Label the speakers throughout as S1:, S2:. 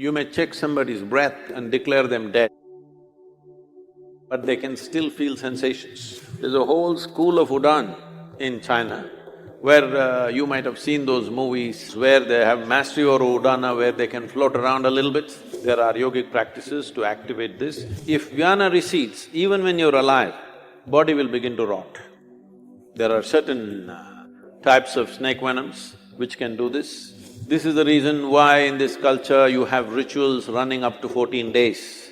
S1: You may check somebody's breath and declare them dead, but they can still feel sensations. There's a whole school of Udaan in China where you might have seen those movies where they have mastery over Udana, where they can float around a little bit. There are yogic practices to activate this. If Vyana recedes, even when you're alive, body will begin to rot. There are certain types of snake venoms which can do this. This is the reason why in this culture you have rituals running up to 14 days.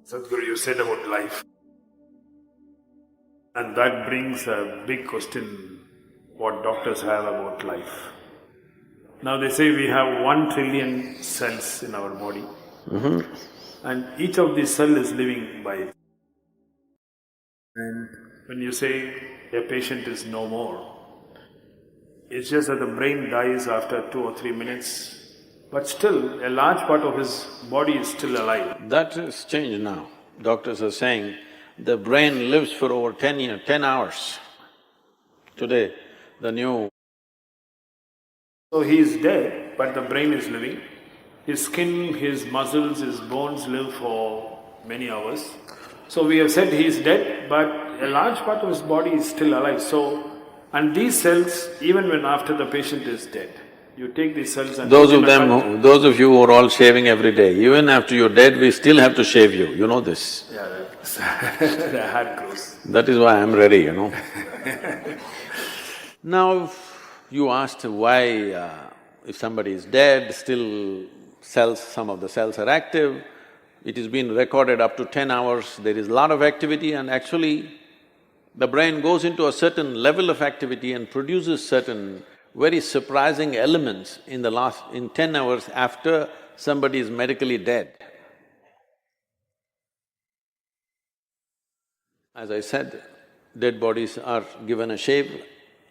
S2: Sadhguru, you said about life. And that brings a big question, what doctors have about life. Now they say we have 1 trillion cells in our body. And each of these cells is living by it. And when you say a patient is no more, it's just that the brain dies after 2 or 3 minutes, but still a large part of his body is still alive.
S1: That has changed now. Doctors are saying the brain lives for over 10 hours. Today, the new…
S2: So he is dead, but the brain is living. His skin, his muscles, his bones live for many hours. So we have said he is dead, but a large part of his body is still alive. So, and these cells, even when after the patient is dead, you take these cells and…
S1: Those of you who are all shaving every day, even after you're dead, we still have to shave you, you know this.
S2: Yeah, the hair grows.
S1: That is why I'm ready, you know. Now, you asked why if somebody is dead, still some of the cells are active. It has been recorded up to 10 hours, there is a lot of activity, and actually the brain goes into a certain level of activity and produces certain very surprising elements in 10 hours after somebody is medically dead. As I said, dead bodies are given a shave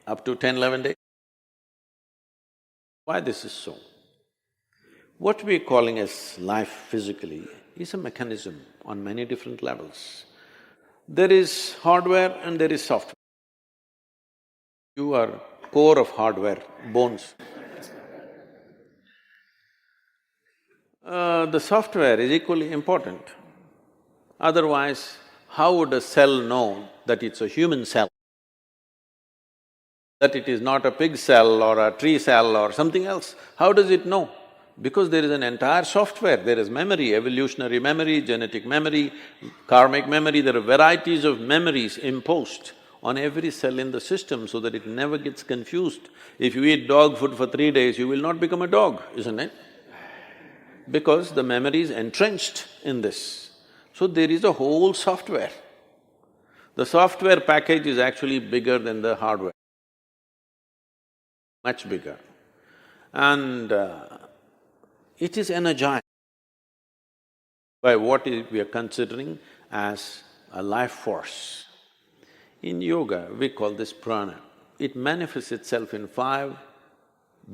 S1: up to 10–11 days. Why this is so? What we're calling as life physically is a mechanism on many different levels. There is hardware and there is software. You are core of hardware, bones. The software is equally important. Otherwise, how would a cell know that it's a human cell? That it is not a pig cell or a tree cell or something else? How does it know? Because there is an entire software, there is memory, evolutionary memory, genetic memory, karmic memory, there are varieties of memories imposed on every cell in the system so that it never gets confused. If you eat dog food for 3 days, you will not become a dog, isn't it? Because the memory is entrenched in this. So there is a whole software. The software package is actually bigger than the hardware, much bigger. And it is energized by what we are considering as a life force. In yoga, we call this prana. It manifests itself in 5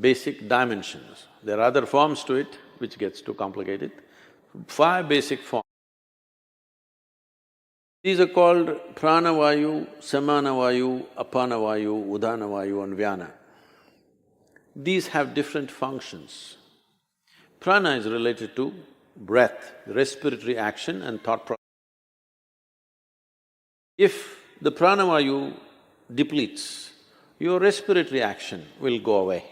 S1: basic dimensions. There are other forms to it, which gets too complicated. 5 basic forms. These are called pranavayu, samanavayu, apanavayu, udanavayu and vyana. These have different functions. Prana is related to breath, respiratory action and thought process. If the pranavayu depletes, your respiratory action will go away.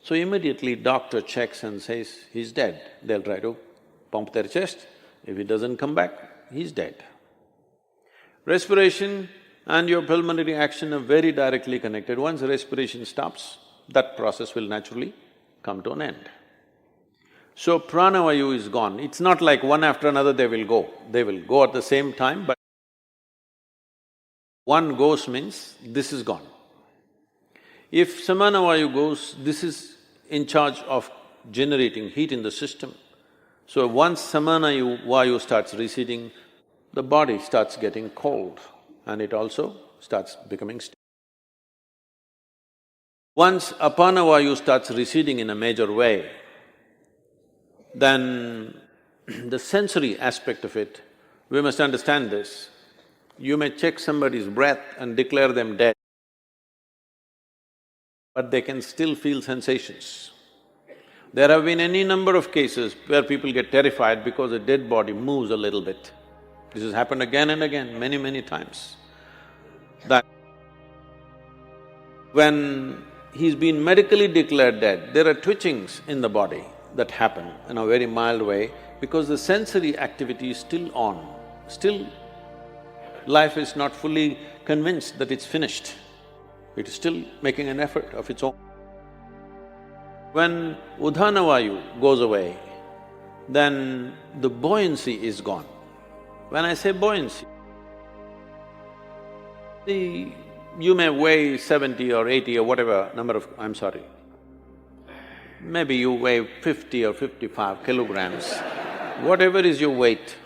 S1: So immediately doctor checks and says, he's dead. They'll try to pump their chest. If it doesn't come back, he's dead. Respiration and your pulmonary action are very directly connected. Once respiration stops, that process will naturally come to an end. So pranavayu is gone. It's not like one after another they will go. They will go at the same time, but one goes means this is gone. If samanavayu goes, this is in charge of generating heat in the system. So once samanavayu starts receding, the body starts getting cold and it also starts becoming stiff. Once apanavayu starts receding in a major way, then the sensory aspect of it, we must understand this. You may check somebody's breath and declare them dead. but they can still feel sensations. There have been any number of cases where people get terrified because a dead body moves a little bit. This has happened again and again, many, many times. That when he's been medically declared dead, there are twitchings in the body that happen in a very mild way because the sensory activity is still on. Still, life is not fully convinced that it's finished. It is still making an effort of its own. When Udhana Vayu goes away, then the buoyancy is gone. When I say buoyancy, you may weigh 70 or 80 or whatever number of… I'm sorry, maybe you weigh 50 or 55 kilograms, whatever is your weight,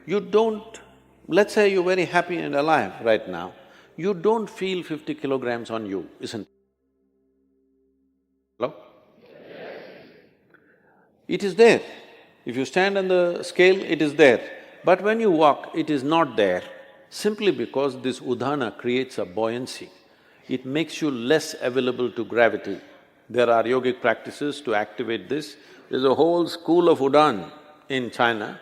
S1: you don't… let's say you're very happy and alive right now, you don't feel 50 kilograms on you, isn't it? Hello? It is there. If you stand on the scale, it is there. But when you walk, it is not there, simply because this udhana creates a buoyancy. It makes you less available to gravity. There are yogic practices to activate this. There's a whole school of Udan in China,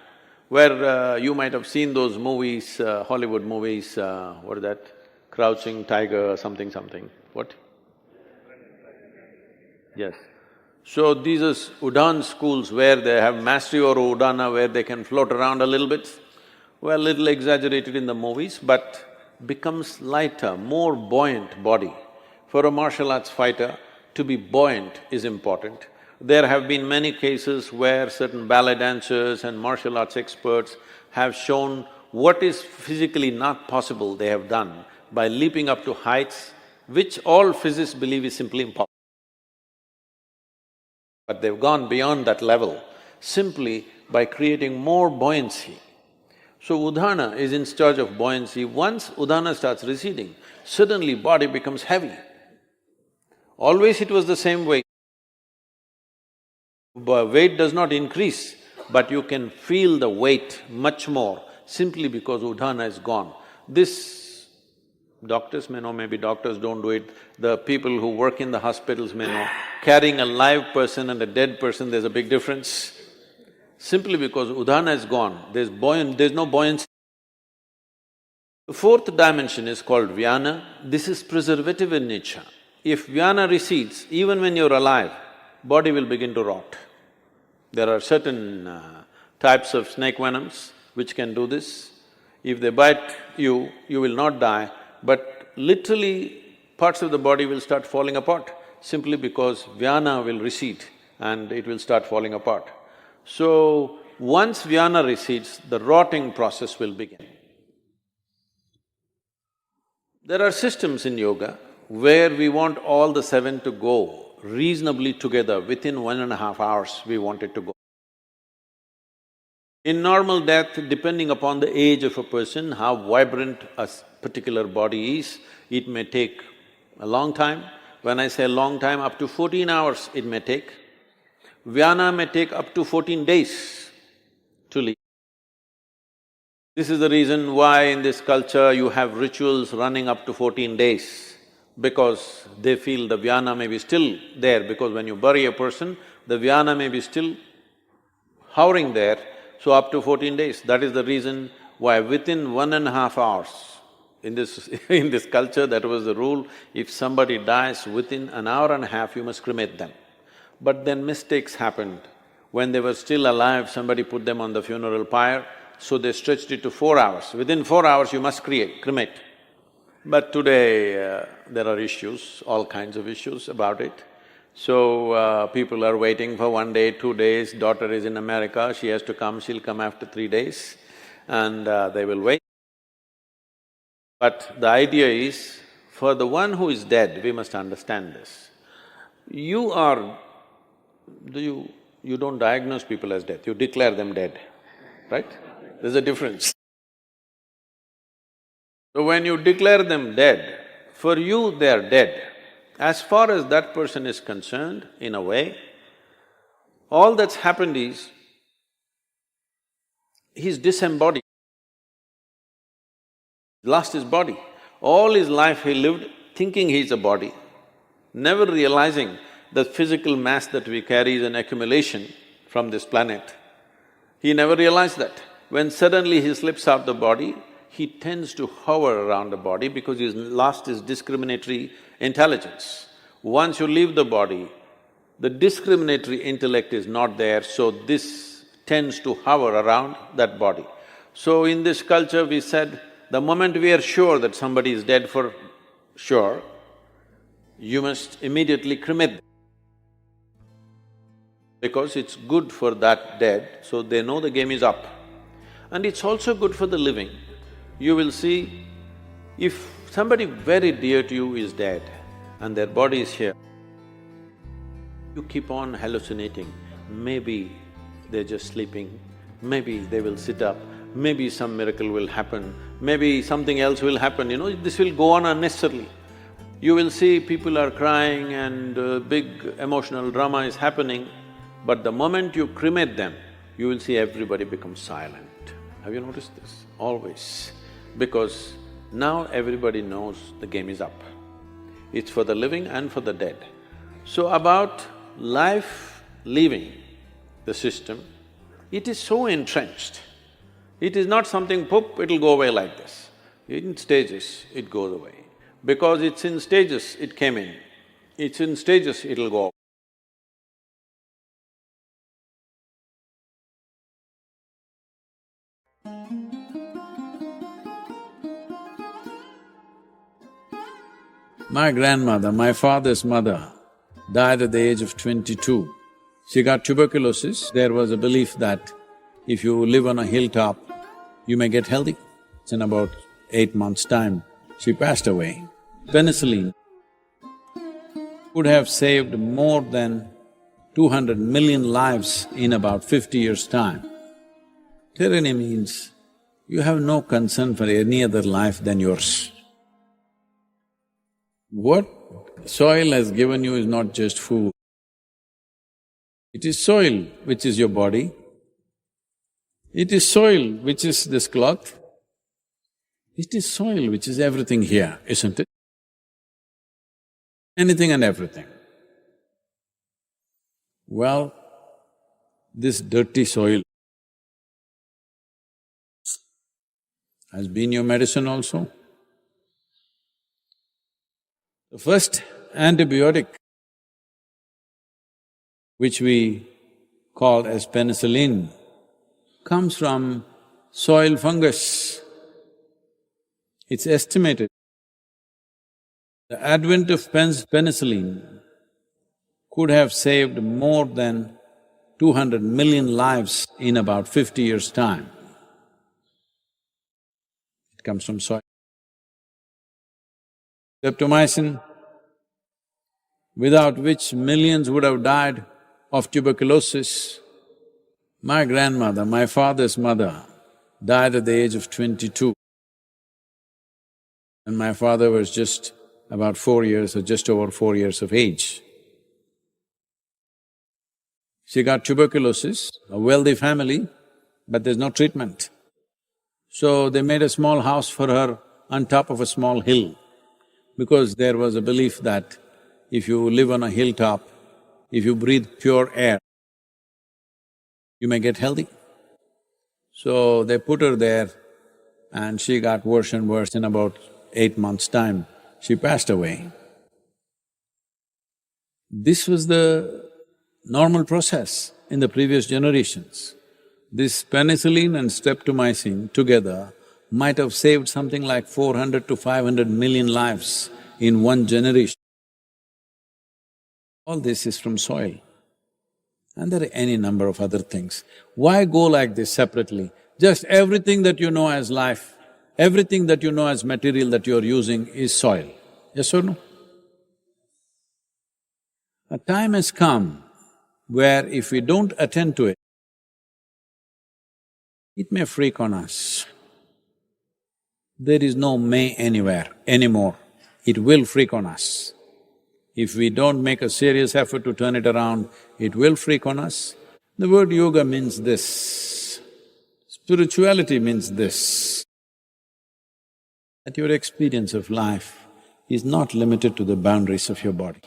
S1: where you might have seen those movies, Hollywood movies, what is that? Crouching Tiger, something, what? Yes. So these are Udan schools where they have mastery over Udana, where they can float around a little bit. Well, little exaggerated in the movies, but becomes lighter, more buoyant body. For a martial arts fighter, to be buoyant is important. There have been many cases where certain ballet dancers and martial arts experts have shown what is physically not possible they have done by leaping up to heights which all physicists believe is simply impossible. But they've gone beyond that level simply by creating more buoyancy. So Udhana is in charge of buoyancy. Once Udhana starts receding, suddenly body becomes heavy. Always it was the same weight. Weight does not increase, but you can feel the weight much more simply because Udhana is gone. This doctors may know, maybe doctors don't do it, the people who work in the hospitals may know, carrying a live person and a dead person, there's a big difference. Simply because Udhana is gone, there's no buoyancy. The fourth dimension is called Vyana. This is preservative in nature. If Vyana recedes, even when you're alive, body will begin to rot. There are certain types of snake venoms which can do this. If they bite you, you will not die, but literally parts of the body will start falling apart simply because Vyana will recede and it will start falling apart. So, once Vyana recedes, the rotting process will begin. There are systems in yoga where we want all the seven to go reasonably together, within 1.5 hours we want it to go. In normal death, depending upon the age of a person, how vibrant a particular body is, it may take a long time. When I say long time, up to 14 hours it may take. Vyana may take up to 14 days to leave. This is the reason why in this culture you have rituals running up to 14 days, because they feel the Vyana may be still there, because when you bury a person, the Vyana may be still hovering there, so up to 14 days. That is the reason why within 1.5 hours, in this culture that was the rule, if somebody dies within an hour and a half, you must cremate them. But then mistakes happened. When they were still alive, somebody put them on the funeral pyre, so they stretched it to 4 hours. Within 4 hours, you must cremate. But today, there are issues, all kinds of issues about it. So, people are waiting for 1 day, 2 days, daughter is in America, she has to come, she'll come after 3 days, and they will wait. But the idea is, for the one who is dead, we must understand this. You don't diagnose people as dead, you declare them dead, right? There's a difference. So when you declare them dead, for you they are dead. As far as that person is concerned, in a way, all that's happened is, he's disembodied, lost his body. All his life he lived thinking he's a body. never realizing the physical mass that we carry is an accumulation from this planet. He never realized that. When suddenly he slips out the body, he tends to hover around the body because he's lost his discriminatory intelligence. Once you leave the body, the discriminatory intellect is not there, so this tends to hover around that body. So in this culture we said, the moment we are sure that somebody is dead for sure, you must immediately cremate them. Because it's good for that dead, so they know the game is up. And it's also good for the living. You will see, if somebody very dear to you is dead and their body is here, you keep on hallucinating, maybe they're just sleeping, maybe they will sit up, maybe some miracle will happen, maybe something else will happen, this will go on unnecessarily. You will see people are crying and big emotional drama is happening, but the moment you cremate them, you will see everybody becomes silent. Have you noticed this? Always. Because now everybody knows the game is up. It's for the living and for the dead. So about life leaving the system, it is so entrenched. It is not something, poop, it'll go away like this. In stages, it goes away. Because it's in stages, it came in. It's in stages, it'll go. My grandmother, my father's mother, died at the age of 22. She got tuberculosis. There was a belief that if you live on a hilltop, you may get healthy. It's in about 8 months' time, she passed away. Penicillin would have saved more than 200 million lives in about 50 years' time. Tyranny means you have no concern for any other life than yours. What soil has given you is not just food. It is soil which is your body. It is soil which is this cloth. It is soil which is everything here, isn't it? Anything and everything. Well, this dirty soil has been your medicine also. The first antibiotic, which we call as penicillin, comes from soil fungus. It's estimated the advent of penicillin could have saved more than 200 million lives in about 50 years' time. It comes from soil. Streptomycin, without which millions would have died of tuberculosis. My grandmother, my father's mother, died at the age of 22. And my father was just about 4 years or just over 4 years of age. She got tuberculosis, a wealthy family, but there's no treatment. So they made a small house for her on top of a small hill, because there was a belief that if you live on a hilltop, if you breathe pure air, you may get healthy. So they put her there and she got worse and worse. In about 8 months' time, she passed away. This was the normal process in the previous generations. This penicillin and streptomycin together might have saved something like 400 to 500 million lives in one generation. All this is from soil. And there are any number of other things. Why go like this separately? Just everything that you know as life, everything that you know as material that you're using is soil. Yes or no? A time has come where if we don't attend to it, it may freak on us. There is no may anywhere anymore. It will freak on us. If we don't make a serious effort to turn it around, it will freak on us. The word yoga means this, spirituality means this, that your experience of life is not limited to the boundaries of your body.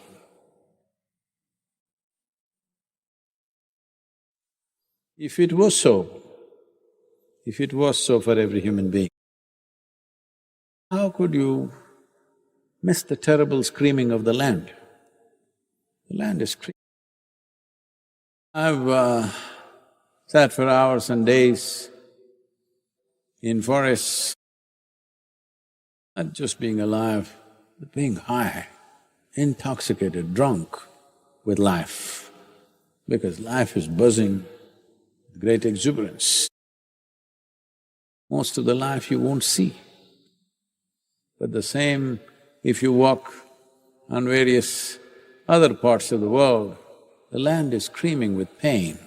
S1: If it was so, if it was so for every human being, how could you miss the terrible screaming of the land? The land is screaming. I've sat for hours and days in forests, not just being alive, but being high, intoxicated, drunk with life, because life is buzzing with great exuberance. Most of the life you won't see. But the same, if you walk on various other parts of the world, the land is screaming with pain.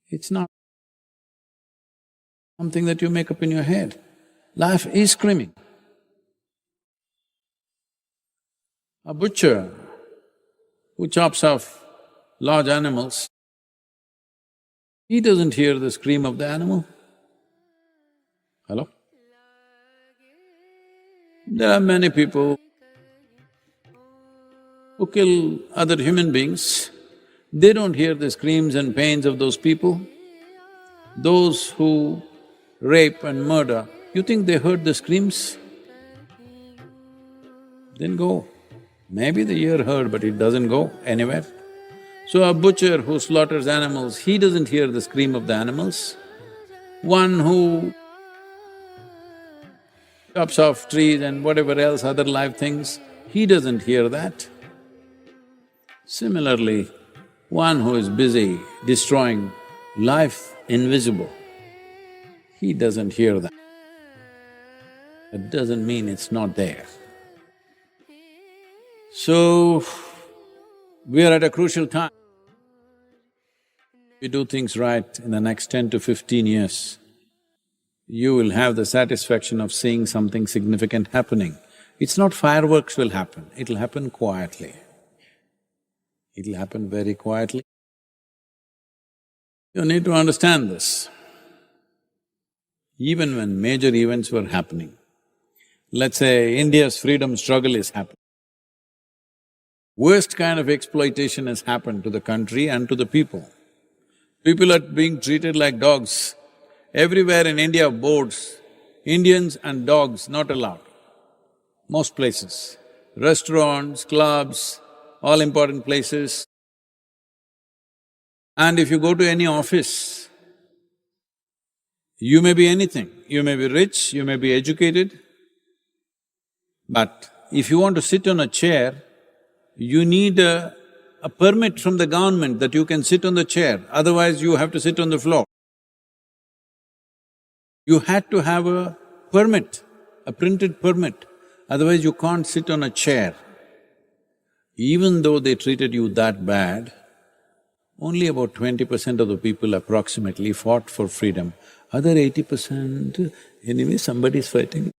S1: It's not something that you make up in your head. Life is screaming. A butcher who chops off large animals, he doesn't hear the scream of the animal. Hello? There are many people who kill other human beings, they don't hear the screams and pains of those people. Those who rape and murder, you think they heard the screams? Didn't go. Maybe the ear heard, but it doesn't go anywhere. So a butcher who slaughters animals, he doesn't hear the scream of the animals. One who chops off trees and whatever else, other live things, he doesn't hear that. Similarly, one who is busy destroying life invisible, he doesn't hear that. That doesn't mean it's not there. So, we are at a crucial time. If you do things right in the next 10 to 15 years, you will have the satisfaction of seeing something significant happening. It's not fireworks will happen, it'll happen quietly. It'll happen very quietly. You need to understand this. Even when major events were happening, let's say India's freedom struggle is happening, worst kind of exploitation has happened to the country and to the people. People are being treated like dogs. Everywhere in India, boards, Indians and dogs not allowed, most places. Restaurants, clubs, all important places. And if you go to any office, you may be anything, you may be rich, you may be educated, but if you want to sit on a chair, you need a permit from the government that you can sit on the chair, otherwise you have to sit on the floor. You had to have a permit, a printed permit, otherwise you can't sit on a chair. Even though they treated you that bad, only about 20% of the people approximately fought for freedom. Other 80%, anyway somebody is fighting.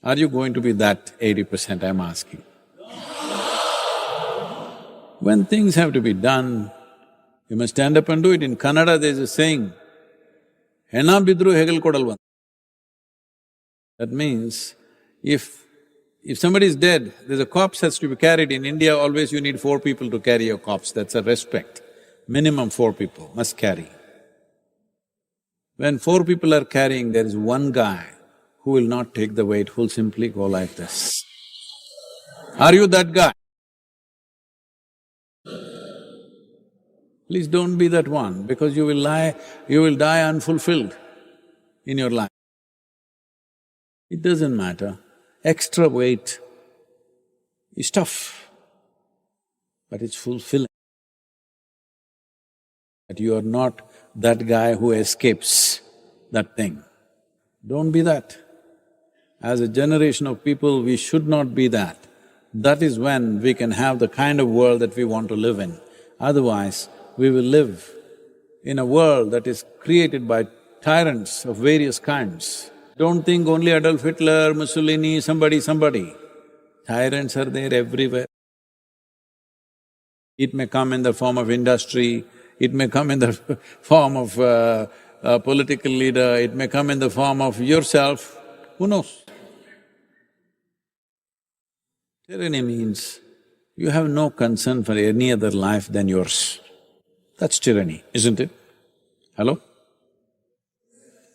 S1: Are you going to be that 80%, I'm asking? When things have to be done, you must stand up and do it. In Kannada there's a saying, "Hena bidru hegel kodalvan." That means, if somebody is dead, there's a corpse has to be carried. In India, always you need 4 people to carry your corpse, that's a respect. Minimum 4 people must carry. When 4 people are carrying, there is one guy who will not take the weight, who'll simply go like this. Are you that guy? Please don't be that one, because you will die unfulfilled in your life. It doesn't matter, extra weight is tough, but it's fulfilling. That you are not that guy who escapes that thing. Don't be that. As a generation of people, we should not be that. That is when we can have the kind of world that we want to live in. Otherwise, we will live in a world that is created by tyrants of various kinds. Don't think only Adolf Hitler, Mussolini, somebody. Tyrants are there everywhere. It may come in the form of industry, it may come in the form of a political leader, it may come in the form of yourself, who knows? Tyranny means You have no concern for any other life than yours. That's tyranny, isn't it? Hello?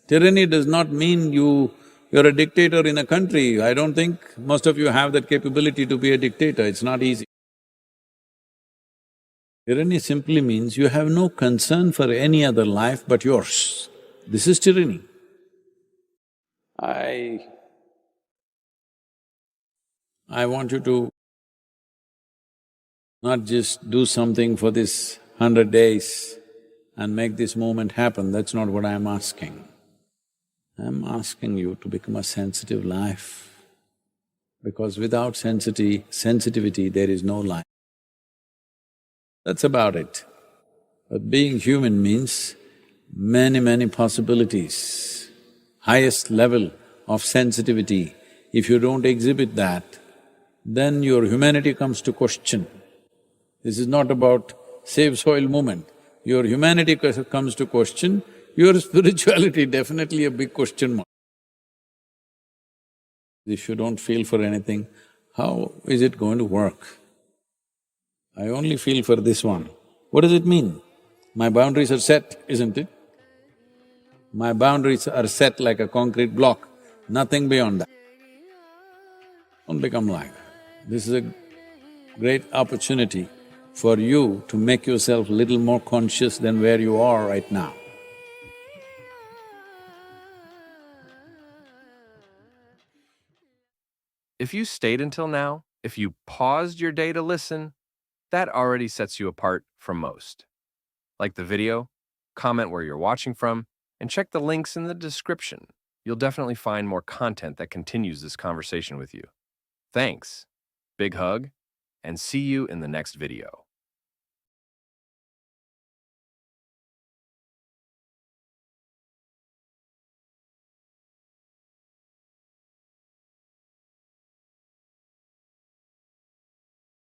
S1: Tyranny does not mean you're a dictator in a country. I don't think most of you have that capability to be a dictator, it's not easy. Tyranny simply means you have no concern for any other life but yours. This is tyranny. I want you to not just do something for this 100 days and make this movement happen, that's not what I'm asking. I'm asking you to become a sensitive life, because without sensitivity, there is no life. That's about it. But being human means many possibilities. Highest level of sensitivity, if you don't exhibit that, then your humanity comes to question. This is not about save soil movement. Your humanity comes to question, your spirituality definitely a big question mark. If you don't feel for anything, how is it going to work? I only feel for this one. What does it mean? My boundaries are set, isn't it? My boundaries are set like a concrete block, nothing beyond that. Don't become like that. This is a great opportunity for you to make yourself little more conscious than where you are right now.
S3: If you stayed until now, if you paused your day to listen, that already sets you apart from most. Like the video, comment where you're watching from, and check the links in the description. You'll definitely find more content that continues this conversation with you. Thanks, big hug, and see you in the next video.